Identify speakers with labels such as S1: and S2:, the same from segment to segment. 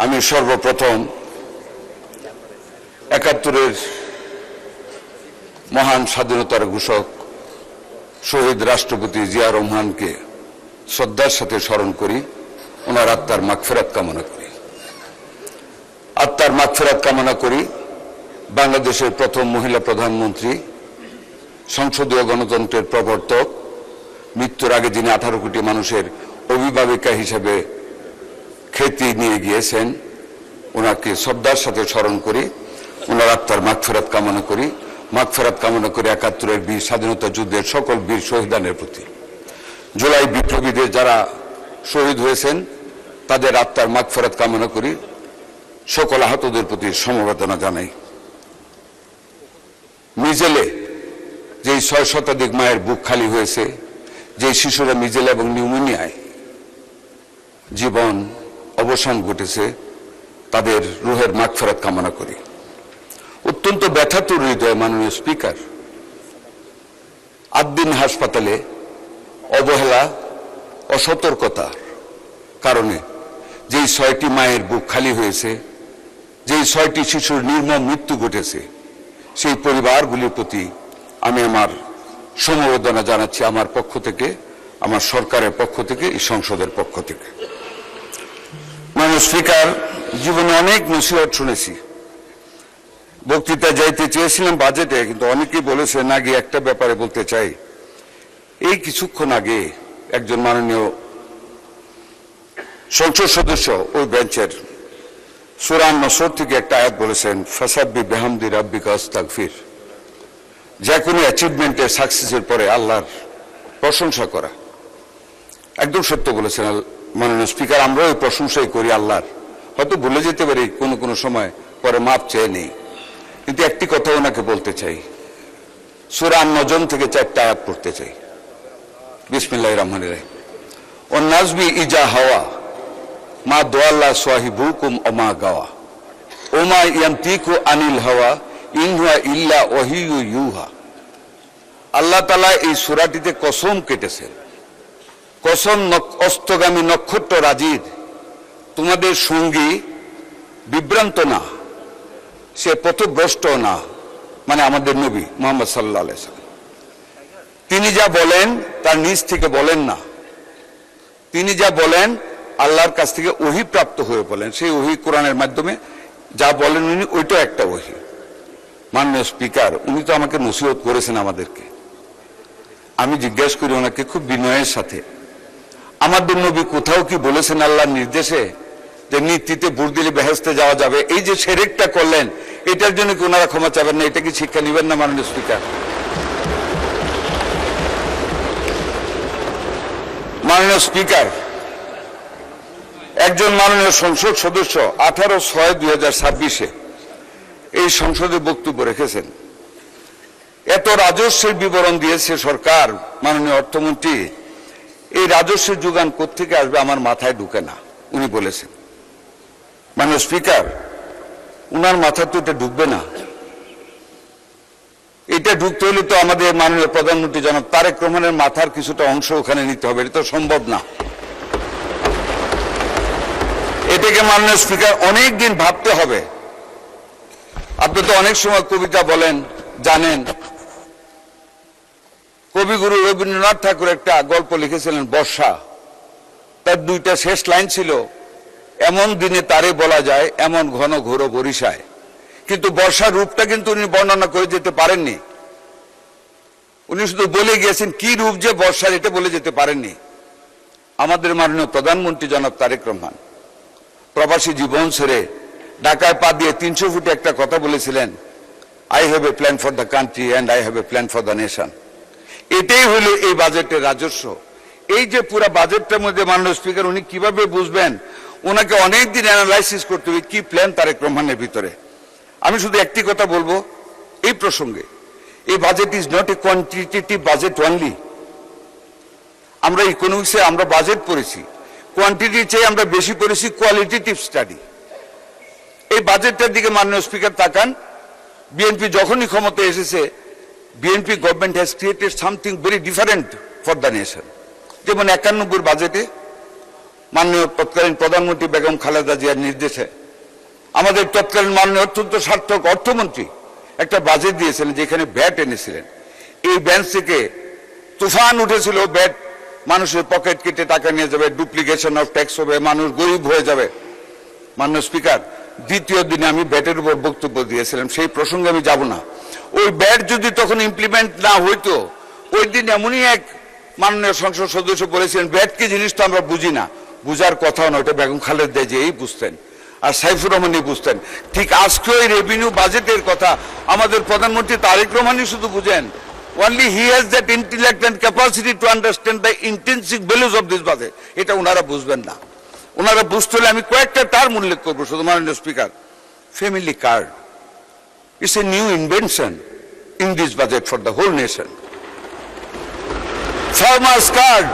S1: আমি সর্বপ্রথম ৭১-এর মহান স্বাধীনতার ঘোষক শহীদ রাষ্ট্রপতি জিয়া রহমানকে শ্রদ্ধার সাথে স্মরণ করি, ওনার আত্মার মাগফিরাত কামনা করি। আত্মার মাগফিরাত কামনা করি বাংলাদেশের প্রথম মহিলা প্রধানমন্ত্রী, সংসদীয় গণতন্ত্রের প্রবর্তক, মৃত্যুর আগে যিনি 18 কোটি মানুষের অভিভাবিকা হিসেবে খ্যাতি নিয়ে গিয়েছেন, ওনাকে শ্রদ্ধার সাথে স্মরণ করি, ওনার আত্মার মাগফিরাত কামনা করি। মাগফিরাত কামনা করি ৭১-এর বীর স্বাধীনতা যুদ্ধের সকল বীর শহীদানের প্রতি। জুলাই বিপ্লবীদের যারা শহীদ হয়েছেন তাদের আত্মার মাগফিরাত কামনা করি, সকল আহতদের প্রতি সমবেদনা জানাই। মিজেলে যেই ৬ শতাধিক মায়ের বুক খালি হয়েছে, যে শিশুরা মিজেলে এবং নিউমোনিয়ায় জীবন অবসান ঘটেছে, তাদের রুহের মাগফিরাত কামনা করি। অত্যন্ত ব্যথাতুর হৃদয় মাননীয় স্পিকার, ৮ দিন হাসপাতালে অবহেলা, অসতর্কতার কারণে যেই ৬টি মায়ের বুক খালি হয়েছে, যেই ৬টি শিশুর নির্মম মৃত্যু ঘটেছে, সেই পরিবারগুলির প্রতি আমি আমার সমবেদনা জানাচ্ছি, আমার পক্ষ থেকে, আমার সরকারের পক্ষ থেকে, এই সংসদের পক্ষ থেকে। মাননীয় স্পিকার, জীবনে অনেক নসিহত শুনেছি। বক্তৃতা যাইতে চেয়েছিলাম বাজেটে, কিন্তু অনেকেই বলেছে না গিয়ে একটা ব্যাপারে বলতে চাই। এই কিছুক্ষণ আগে একজন মাননীয় সংসদ সদস্য ওই বেঞ্চের সূরা নসর থেকে একটা আয়াত বলেছেন, ফাসাব্বি বিহামদি রাব্বিকা আস্তাগফির। যে কোনো অ্যাচিভমেন্টের সাকসেসের পরে আল্লাহর প্রশংসা করা। একদম সত্য বলেছেন মাননীয় স্পিকার, আমরাও এই প্রশংসাই করি আল্লাহর। হয়তো ভুলে যেতে পারি কোনো সময়, পরে মাপ চেয়ে নেই। কিন্তু একটি কথা ওনাকে বলতে চাই, সূরা নজম থেকে 4টা আয়াত পড়তে চাই। বিসমিল্লাহির রহমানির রহিম। ওয়ান নাজমি ইজা হাওয়া মা দোয়াল্লা সাহিবুকুম ওমা গাওয়া ওমা ইয়ান্তিকু আনিল হাওয়া ইন হুয়া ইল্লা ওয়াহিয়ু ইউহা। আল্লাহ তাআলা এই সূরাটিতে কসম কেটেছেন, কসম অস্তগামী নক্ষত্র রাজির, তোমাদের সঙ্গী বিভ্রান্ত না, সে পথভ্রষ্ট না, মানে আমাদের নবী মুহাম্মদ সাল্লাল্লাহু আলাইহি ওয়াসাল্লাম। তিনি যা বলেন তার নিজ থেকে বলেন না, তিনি যা বলেন আল্লাহর কাছ থেকে ওহী প্রাপ্ত হয়ে বলেন। সেই ওহী কোরআনের মাধ্যমে যা বলেন উনি, ওইটা একটা ওহী। মাননীয় স্পিকার, উনি তো আমাকে নসিহত করেছেন আমাদেরকে। আমি জিজ্ঞেস করি ওনাকে খুব বিনয়ের সাথে, আমাদের নবী কোথাও কি বলেছেন আল্লাহর নির্দেশে যে নীতিতে ভোট দিলে বেহেশতে যাওয়া যাবে? এই যে শিরকটা করলেন, এটার জন্য কি ওনারা ক্ষমা চাবেন না? এটা কি শিক্ষা নেবেন না মাননীয় স্পিকার? মাননীয় স্পিকার, একজন মাননীয় সংসদ সদস্য 18/6/2026 এই সংসদে বক্তব্য রেখেছেন। এত রাজস্বের বিবরণ দিয়েছে সরকার, মাননীয় অর্থমন্ত্রী, এই রাজস্বের যোগান কোত্থেকে আসবে আমার মাথায় ঢুকে না, উনি বলেছেন। মাননীয় স্পিকার, উনার মাথায় তো এটা ঢুকবে না। এটা ঢুকতে হলে তো আমাদের মাননীয় প্রধানমন্ত্রী জনাব তারেক রহমানের মাথার কিছুটা অংশ ওখানে নিতে হবে, এটা তো সম্ভব না। এটাকে মাননীয় স্পিকার অনেক দিন ভাবতে হবে। আপনি তো অনেক সময় কবিতা বলেন, জানেন। কবিগুরু রবীন্দ্রনাথ ঠাকুর একটা গল্প লিখেছিলেন বর্ষা। তার 2টা শেষ লাইন ছিল, এমন দিনে তারে বলা যায় এমন ঘন ঘোর বরিশায়। কিন্তু বর্ষার রূপটা কিন্তু উনি বর্ণনা করে যেতে পারেননি। উনি শুধু বলে গিয়েছেন কি রূপ যে বর্ষার, এটা বলে যেতে পারেননি। আমাদের মাননীয় প্রধানমন্ত্রী জনাব তারেক রহমান প্রবাসী জীবন ছেড়ে ঢাকায় পা দিয়ে 300 ফুটে একটা কথা বলেছিলেন, I have a plan for the country and I have a plan for the nation. এটাই হলো এই বাজেটের রাজস্ব। এই যে পুরো বাজেটটার মধ্যে মাননীয় স্পিকার উনি কিভাবে বুঝবেন? ওনাকে অনেকদিন অ্যানালাইসিস করতে হবে কি প্ল্যান তারেক রহমানের ভিতরে। আমি শুধু একটি কথা বলবো এই প্রসঙ্গে, এই budget is not a quantitative budget only. আমরা ইকোনমিক্সে আমরা বাজেট পড়েছি, কোয়ান্টিটি চেয়ে আমরা বেশি পড়েছি কোয়ালিটেটিভ স্টাডি। এই বাজেটটার দিকে মাননীয় স্পিকার তাকান, বিএনপি যখনই ক্ষমতায় এসেছে, BNP government has created something very different for the nation. যেমন 91 বাজেটে মাননীয় তৎকালীন প্রধানমন্ত্রী বেগম খালেদা জিয়ার নির্দেশে আমাদের তৎকালীন মাননীয় অত্যন্ত সার্থক অর্থমন্ত্রী একটা বাজেট দিয়েছিলেন, যেখানে ভ্যাট এনেছিলেন। এই বেঞ্চ থেকে তুফান উঠেছিল, ভ্যাট মানুষের পকেট কেটে টাকা নিয়ে যাবে, ডুপ্লিকেশন অফ ট্যাক্স হবে, মানুষ গরিব হয়ে যাবে। মাননীয় স্পিকার, দ্বিতীয় দিনে আমি ব্যাটের উপর বক্তব্য দিয়েছিলাম, সেই প্রসঙ্গে আমি যাব না। ওই ব্যাট যদি তখন ইমপ্লিমেন্ট না হইতো, ওই দিন এমনই এক মাননীয় সংসদ সদস্য বলেছিলেন, ব্যাট কি জিনিসটা আমরা বুঝি না। বুঝার কথা না, ওটা বেগম খালেদা জিয়াই বুঝতেন আর সাইফুর রহমানই বুঝতেন। ঠিক আজকে ওই রেভিনিউ বাজেটের কথা আমাদের প্রধানমন্ত্রী তারেক রহমানই শুধু বুঝেন। Only he has that intellect and capacity to understand the intrinsic values of this budget. এটা ওনারা বুঝবেন না। ওনারা বুঝতে হলে আমি কয়েকটা টার্ম উল্লেখ করবো শুধু। মাননীয় speaker, family card it's a new invention in this budget for the whole nation. Farmers card,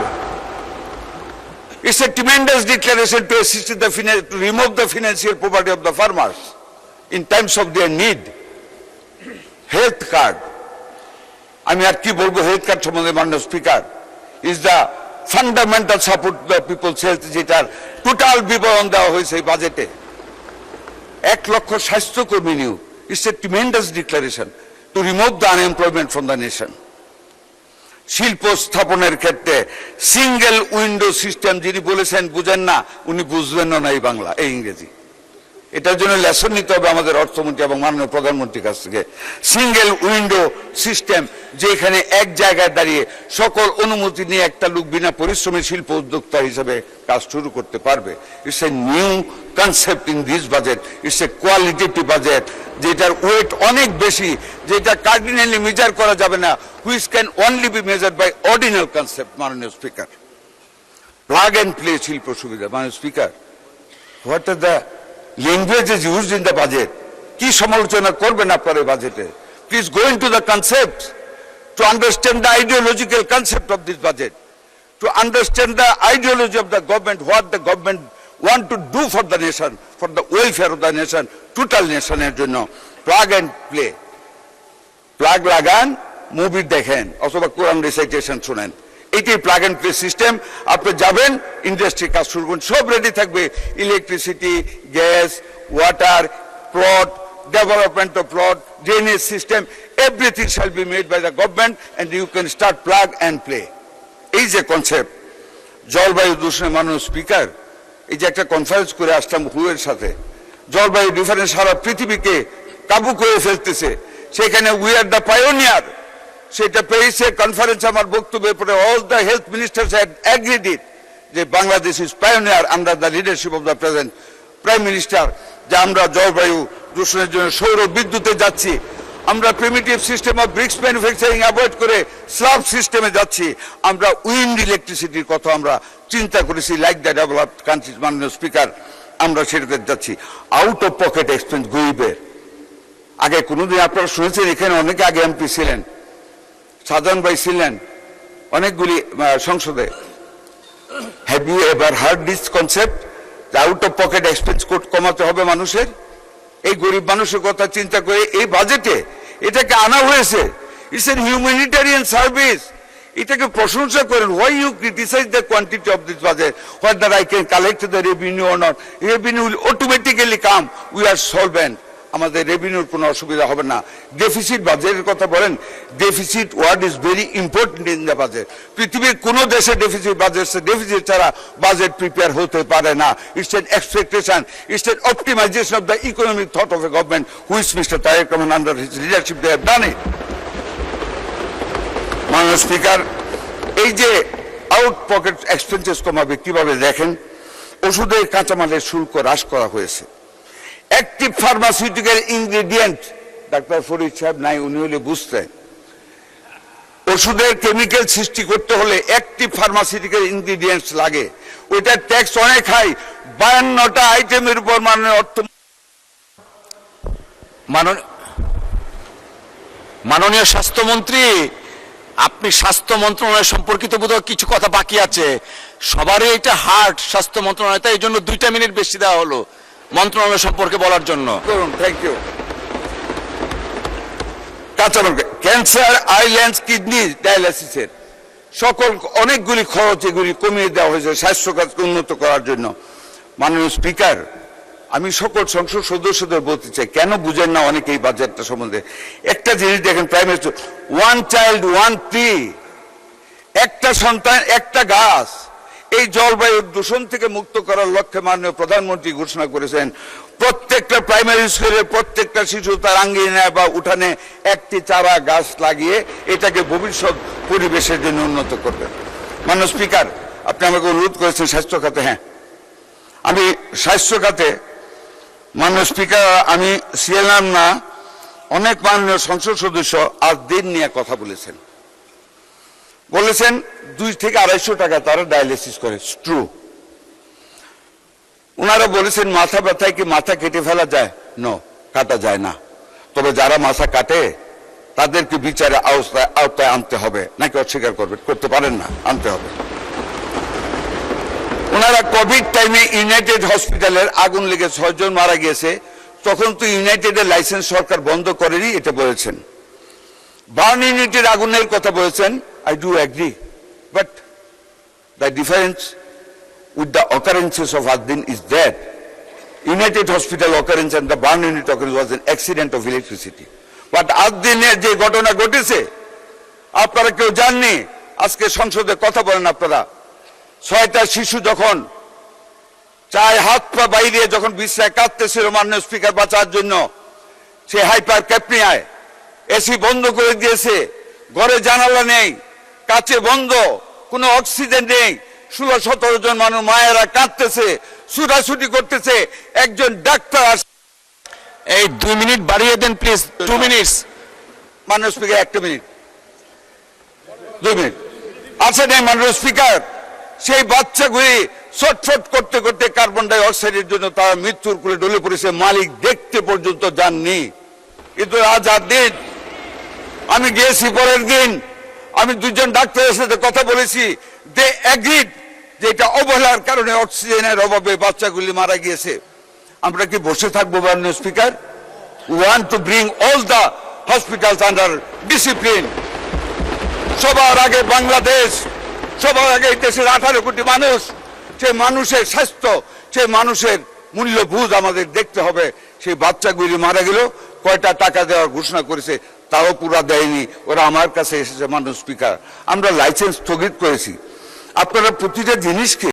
S1: it's a tremendous declaration to assist in to remove the financial poverty of the farmers in times of their need. Health card, আমি আর কি বলবো health card সম্বন্ধে মাননীয় speaker, is the fundamental support the people's health, যেটার total বিবরণ দেওয়া হয়েছে এই বাজেটে। 1 লক্ষ স্বাস্থ্যকর্মী নিয়োগ, it's a tremendous declaration to remove the unemployment from the nation. শিল্প স্থাপনের ক্ষেত্রে সিঙ্গেল উইন্ডো সিস্টেম, যিনি বলেছেন বুঝেন না, উনি বুঝবেন না এই বাংলা এই ইংরেজি। এটার জন্য লেসন নিতে হবে আমাদের অর্থমন্ত্রী এবং মাননীয় প্রধানমন্ত্রীর কাছ থেকে। সিঙ্গেল উইন্ডো সিস্টেম, যেখানে এক জায়গায় দাঁড়িয়ে সকল অনুমতি নিয়ে একটা লোক বিনা পরিশ্রমে শিল্প উদ্যোক্তা হিসেবে কাজ শুরু করতে পারবে। It's a new concept in this budget, it's a qualitative budget, যেটার ওয়েট অনেক বেশি, যেটা কার্ডিনালি মেজার করা যাবে না, which can only be measured by ordinal concept. মাননীয় স্পিকার, প্লাগ অ্যান্ড প্লে শিল্প সুবিধা। মাননীয় speaker, what are the languages used in the budget, কি সমালোচনা করবেন আপনার এই বাজেটে? Please go into the concept, to understand the ideological concept of this budget, to understand the ideology of the government, what the government want to do for the nation, for the welfare of the nation, total নেশনের জন্য। Plug and play, plug লাগান, movie দেখেন অথবা কোরআন recitation শুনেন, এইটাই plug and play system. আপনি যাবেন, industry কাজ শুরু করুন, সব রেডি থাকবে। Electricity, gas, water, plot, development of plot, drainage system, everything shall be made by the government and you can start plug and play. এই যে কনসেপ্ট। জলবায়ু দূষণে মাননীয় স্পিকার, এই যে একটা কনফারেন্স করে আসলাম হুয়ের সাথে, জলবায়ু ডিফারেন্স সারা পৃথিবীকে কাবু করে ফেলতেছে, সেখানে উই আর দ্য পায়োনিয়ার। সেটা প্যারিসের কনফারেন্স আমার বক্তব্যের পরে all the health ministers had agreed it, যে Bangladesh is pioneer under the leadership of the present prime minister, যে আমরা জলবায়ু দূষণের জন্য সৌর বিদ্যুতে যাচ্ছি, আমরা primitive system of bricks manufacturing avoid করে স্ল্যাব সিস্টেমে যাচ্ছি, আমরা উইন্ড ইলেকট্রিসিটির কথা আমরা চিন্তা করেছি, লাইক দ্য ডেভেলপড কান্ট্রিজ। মাননীয় স্পিকার, আমরা সেটাতে যাচ্ছি। আউট অফ পকেট এক্সপেন্স গরিবের, আগে কোনোদিন আপনারা শুনেছেন, এখানে অনেকে আগে এমপি ছিলেন, সাধারণ ভাই ছিলেন অনেকগুলি সংসদে। Have you ever heard this concept, out of pocket expense কমাতে হবে মানুষের? এই গরিব মানুষের কথা চিন্তা করে এই বাজেটে এটাকে আনা হয়েছে। ইটস এন হিউম্যানিটেরিয়ান সার্ভিস, এটাকে প্রশংসা করেন। Why you criticise the quantity of this budget, whether I can collect the revenue or not, revenue will automatically come, we are solvent, আমাদের রেভিনিউর কোনো অসুবিধা হবে না। ডেফিসিট বাজেটের কথা বলেন, deficit word is very important in the budget. পৃথিবীর কোনো দেশে ডেফিসিট বাজেট, ডেফিসিট ছাড়া বাজেট প্রিপেয়ার হতে পারে না। It's an expectation, it's an optimisation of the economic thought of a government, which Mr Tarique Rahman under his leadership they have done it. মাননীয় speaker, এই যে আউট পকেট এক্সপেন্সেস কমাবে কিভাবে দেখেন, ওষুধের কাঁচামালের শুল্ক হ্রাস করা হয়েছে। Active pharmaceutical ingredient, doctor Farid সাহেব নাই, উনি হলে বুঝতেন, ওষুধের কেমিক্যাল সৃষ্টি করতে হলে অ্যাক্টিভ ফার্মাসিউটিক্যাল ইনগ্রেডিয়েন্টস লাগে, ওইটার ট্যাক্স অনেক হাই। 52টা আইটেমের উপর মাননীয়
S2: মাননীয় স্বাস্থ্যমন্ত্রী, আপনি স্বাস্থ্য মন্ত্রণালয় সম্পর্কিত বোধহয় কিছু কথা বাকি আছে। সবারই এটা হার্ট স্বাস্থ্য মন্ত্রণালয়, তাই এই জন্য 2টা মিনিট বেশি দেওয়া হলো মন্ত্রণালয় সম্পর্কে বলার জন্য।
S1: Thank you. কাঁচামাল, ক্যান্সার, আইল্যান্ডস, কিডনি ডায়ালাইসিসের সকল অনেকগুলি খরচ এগুলি কমিয়ে দেওয়া হয়েছে স্বাস্থ্য খাতকে উন্নত করার জন্য। মাননীয় স্পিকার, আমি সকল সংসদ সদস্যদের বলতে চাই, কেন বুঝেন না অনেকে এই বাজেটটা সম্বন্ধে? একটা জিনিস দেখেন, prime minister, one child one tree, একটা সন্তান একটা গাছ। এই জলবায়ু দূষণ থেকে মুক্ত করার লক্ষ্যে মাননীয় প্রধানমন্ত্রী ঘোষণা করেছেন প্রত্যেকটা প্রাইমারি স্কুলের প্রত্যেকটা শিশু তার আঙ্গিনায় বা উঠানে একটি চারা গাছ লাগিয়ে এটাকে ভবিষ্যৎ পরিবেশের জন্য উন্নত করবেন। মাননীয় স্পিকার, আপনি আমাকে অনুরোধ করেছেন স্বাস্থ্য খাতে। হ্যাঁ, আমি স্বাস্থ্য খাতে, মাননীয় স্পিকার, আমি ছিলাম না, অনেক মাননীয় সংসদ সদস্য আজ দিন নিয়ে কথা বলেছেন 2 থেকে 250 টাকা তারা ডায়ালিসিস করে। ট্রু। ওনারা বলেছেন মাথা ব্যথায় কি মাথা কেটে ফেলা যায়? নো, কাটা যায় না। তবে যারা মাথা কাটে তাদেরকে বিচারে আওতায় আনতে হবে। নাকি অস্বীকার করতে পারেন না? আনতে হবে। ওনারা কোভিড টাইমে ইউনাইটেড হসপিটালের আগুন লেগে 6 জন মারা গিয়েছে, তখন তো ইউনাইটেডের লাইসেন্স সরকার বন্ধ করেনি, এটা বলেছেন। বার্ন ইউনিটের আগুনের কথা বলেছেন, I do agree, but the difference with the occurrences of Adin is that United Hospital occurrence and the burn unit occurrence was an accident of electricity. But Adin'er যে ঘটনা ঘটেছে আপনারা কেউ জাননি। আজকে সংসদে কথা বলেন আপনারা, 6টা শিশু যখন চায় হাত পা বাইরে যখন বিশ্রায় কাঁদতেছিল মাননীয় স্পিকার বাঁচার জন্য, সে হাইপার ক্যাপনিয়ায় এসি বন্ধ করে দিয়েছে, ঘরে জানালা নেই, কাছে বন্ধ, কোনো অক্সিজেন নেই, 16-17 জন মানুষ মায়েরা কাঁদতেছে, ছুটাছুটি করতেছে। একজন ডাক্তার,
S2: এই 2 মিনিট বাড়িয়ে দেন প্লিজ, 2 মিনিটস।
S1: মাননীয় স্পিকার 1 মিনিট, 2 মিনিট আছে নেই। মাননীয় স্পিকার, সেই বাচ্চাগুলি ছটফট করতে করতে কার্বন ডাই অক্সাইডের জন্য তারা মৃত্যুর কোলে ঢলে পড়েছে, মালিক দেখতে পর্যন্ত যাননি। কিন্তু আজ দিন আমি গিয়েছি, পরের দিন আমি 2 জন ডাক্তারের সাথে কথা বলেছি, দে এগ্রিড যে এটা অবহেলার কারণে অক্সিজেনের অভাবে বাচ্চাগুলি মারা গিয়েছে। আমরা কি বসে থাকবো? মাননীয় speaker, we want to bring all the hospitals under discipline. সবার আগে বাংলাদেশ, সবার আগে এই দেশের 18 কোটি মানুষ, সেই মানুষের স্বাস্থ্য, সেই মানুষের মূল্যবোধ আমাদের দেখতে হবে। সেই বাচ্চাগুলি মারা গেল, কয়টা টাকা দেওয়ার ঘোষণা করেছে তাও পুরা দেয়নি, ওরা আমার কাছে এসেছে। মাননীয় স্পিকার, আমরা লাইসেন্স স্থগিত করেছি। আপনারা প্রতিটা জিনিসকে